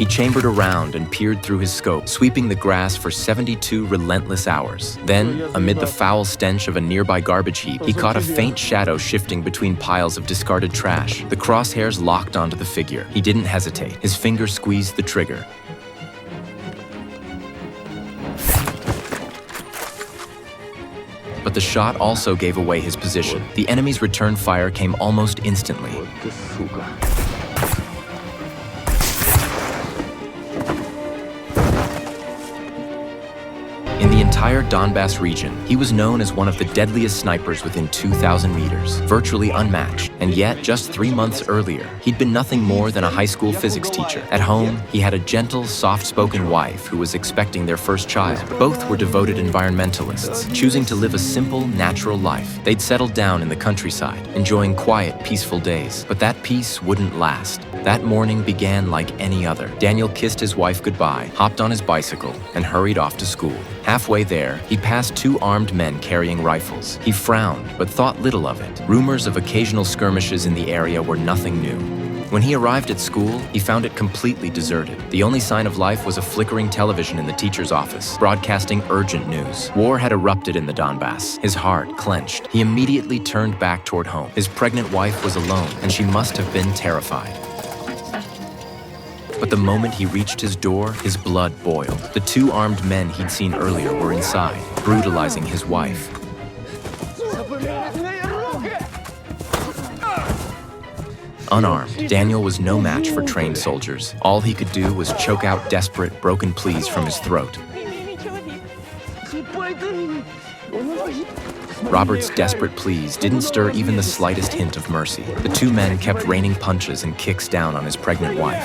He chambered around and peered through his scope, sweeping the grass for 72 relentless hours. Then, amid the foul stench of a nearby garbage heap, he caught a faint shadow shifting between piles of discarded trash. The crosshairs locked onto the figure. He didn't hesitate. His finger squeezed the trigger. But the shot also gave away his position. The enemy's return fire came almost instantly. In the entire Donbass region, he was known as one of the deadliest snipers within 2,000 meters, virtually unmatched. And yet, just 3 months earlier, he'd been nothing more than a high school physics teacher. At home, he had a gentle, soft-spoken wife who was expecting their first child. Both were devoted environmentalists, choosing to live a simple, natural life. They'd settled down in the countryside, enjoying quiet, peaceful days. But that peace wouldn't last. That morning began like any other. Daniel kissed his wife goodbye, hopped on his bicycle, and hurried off to school. Halfway there, he passed 2 armed men carrying rifles. He frowned, but thought little of it. Rumors of occasional skirmishes in the area were nothing new. When he arrived at school, he found it completely deserted. The only sign of life was a flickering television in the teacher's office, broadcasting urgent news. War had erupted in the Donbass. His heart clenched. He immediately turned back toward home. His pregnant wife was alone, and she must have been terrified. But the moment he reached his door, his blood boiled. The 2 armed men he'd seen earlier were inside, brutalizing his wife. Unarmed, Daniel was no match for trained soldiers. All he could do was choke out desperate, broken pleas from his throat. Robert's desperate pleas didn't stir even the slightest hint of mercy. The 2 men kept raining punches and kicks down on his pregnant wife.